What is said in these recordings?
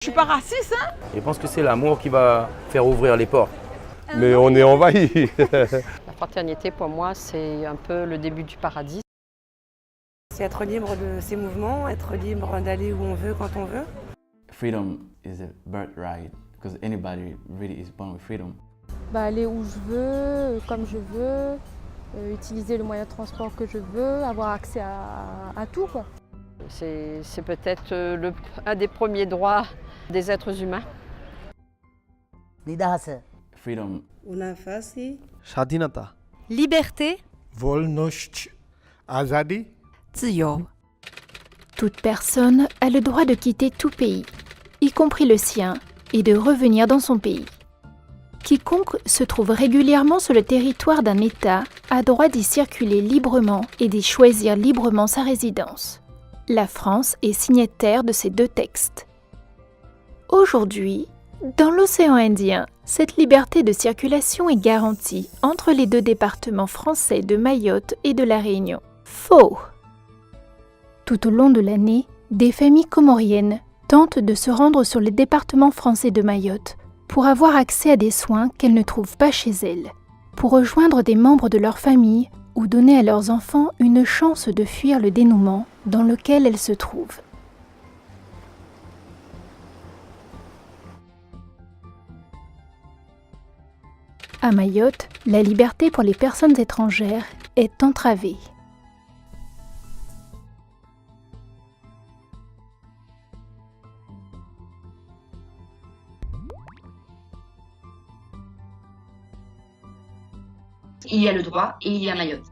Je suis pas raciste, hein? Je pense que c'est l'amour qui va faire ouvrir les portes. Mais on est envahi. La fraternité, pour moi, c'est un peu le début du paradis. C'est être libre de ses mouvements, être libre d'aller où on veut, quand on veut. Freedom is a birthright because anybody really is born with freedom. Aller où je veux, comme je veux, utiliser le moyen de transport que je veux, avoir accès à tout, quoi. C'est peut-être un des premiers droits des êtres humains. Freedom. স্বাধীনতা, Liberté, volnost, azadi. Toute personne a le droit de quitter tout pays, y compris le sien, et de revenir dans son pays. Quiconque se trouve régulièrement sur le territoire d'un État a droit d'y circuler librement et d'y choisir librement sa résidence. La France est signataire de ces deux textes. Aujourd'hui, dans l'océan Indien, cette liberté de circulation est garantie entre les deux départements français de Mayotte et de la Réunion. Faux! Tout au long de l'année, des familles comoriennes tentent de se rendre sur les départements français de Mayotte pour avoir accès à des soins qu'elles ne trouvent pas chez elles, pour rejoindre des membres de leur famille ou donner à leurs enfants une chance de fuir le dénouement dans lequel elles se trouvent. À Mayotte, la liberté pour les personnes étrangères est entravée. Il y a le droit et il y a Mayotte.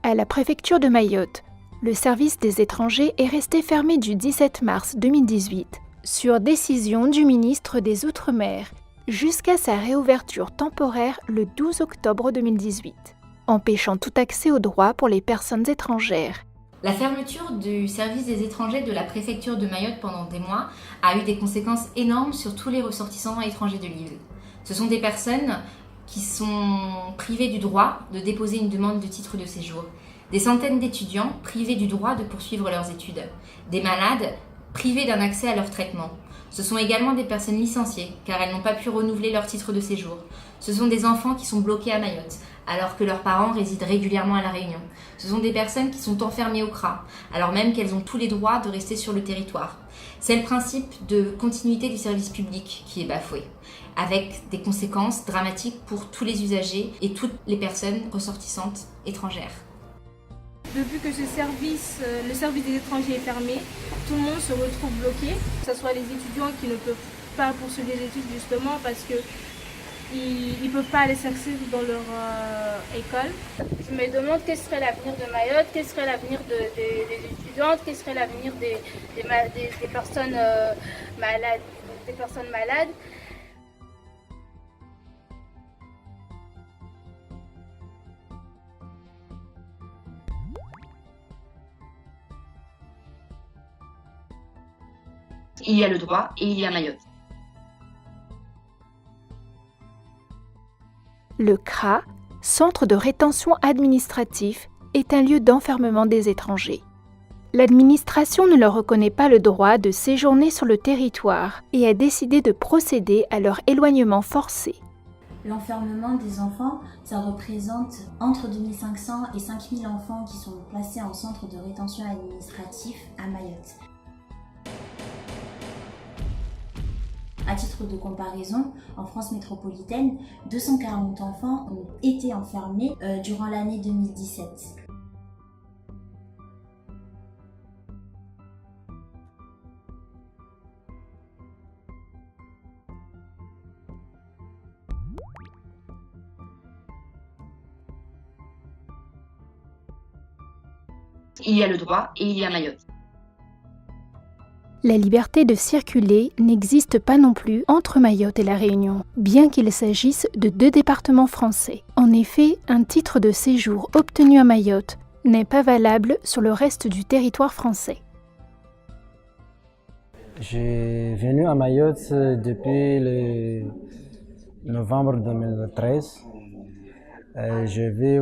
À la préfecture de Mayotte, le service des étrangers est resté fermé du 17 mars 2018 sur décision du ministre des Outre-mer jusqu'à sa réouverture temporaire le 12 octobre 2018, empêchant tout accès aux droits pour les personnes étrangères. La fermeture du service des étrangers de la préfecture de Mayotte pendant des mois a eu des conséquences énormes sur tous les ressortissants étrangers de l'île. Ce sont des personnes qui sont privées du droit de déposer une demande de titre de séjour, des centaines d'étudiants privés du droit de poursuivre leurs études, des malades privés d'un accès à leur traitement. Ce sont également des personnes licenciées, car elles n'ont pas pu renouveler leur titre de séjour. Ce sont des enfants qui sont bloqués à Mayotte, alors que leurs parents résident régulièrement à La Réunion. Ce sont des personnes qui sont enfermées au CRA, alors même qu'elles ont tous les droits de rester sur le territoire. C'est le principe de continuité du service public qui est bafoué, avec des conséquences dramatiques pour tous les usagers et toutes les personnes ressortissantes étrangères. Depuis que le service des étrangers est fermé, tout le monde se retrouve bloqué, que ce soit les étudiants qui ne peuvent pas poursuivre les études justement parce qu'ils ne peuvent pas aller s'inscrire dans leur école. Je me demande quel serait l'avenir de Mayotte, quel serait l'avenir des étudiantes, quel serait l'avenir des personnes malades, des personnes malades. Il y a le droit et il y a Mayotte. Le CRA, Centre de rétention administratif, est un lieu d'enfermement des étrangers. L'administration ne leur reconnaît pas le droit de séjourner sur le territoire et a décidé de procéder à leur éloignement forcé. L'enfermement des enfants, ça représente entre 2500 et 5000 enfants qui sont placés en centre de rétention administratif à Mayotte. À titre de comparaison, en France métropolitaine, 240 enfants ont été enfermés durant l'année 2017. Il y a le droit et il y a Mayotte. La liberté de circuler n'existe pas non plus entre Mayotte et La Réunion, bien qu'il s'agisse de deux départements français. En effet, un titre de séjour obtenu à Mayotte n'est pas valable sur le reste du territoire français. J'ai venu à Mayotte depuis le novembre 2013. Je vis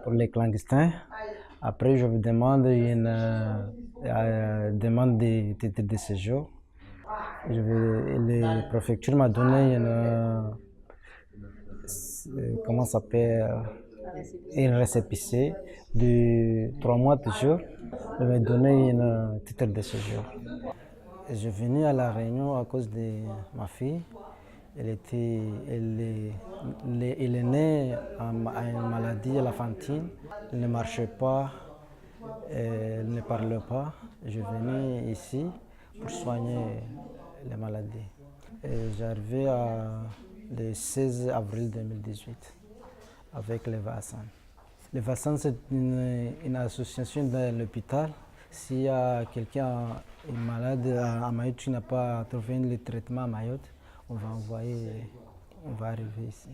pour les clandestins. Après, je vous demande demande des titres de séjour. Les préfectures m'ont donné comment ça s'appelle, un récépissé de 3 mois toujours. Ils m'ont donné un titre de séjour. Je suis venu à La Réunion à cause de ma fille. Elle est née à une maladie infantile. Elle ne marchait pas, elle ne parlait pas. Je suis venu ici pour soigner les maladies. J'arrivais le 16 avril 2018 avec les Vassan. Les Vassan, c'est une association dans l'hôpital. S'il y a quelqu'un malade à Mayotte qui n'a pas trouvé le traitement à Mayotte, on va arriver ici.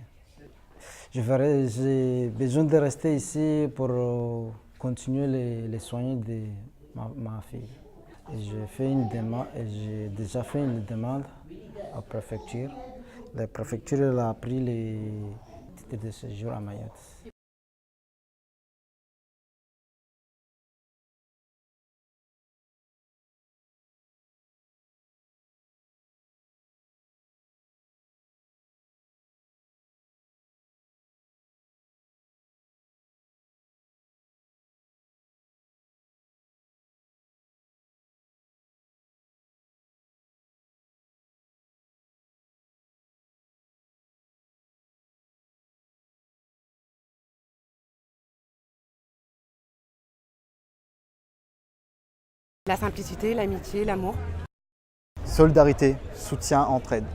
J'ai besoin de rester ici pour continuer les soins de ma fille. J'ai déjà fait une demande à la préfecture. La préfecture a pris les titres de séjour à Mayotte. La simplicité, l'amitié, l'amour. Solidarité, soutien, entraide.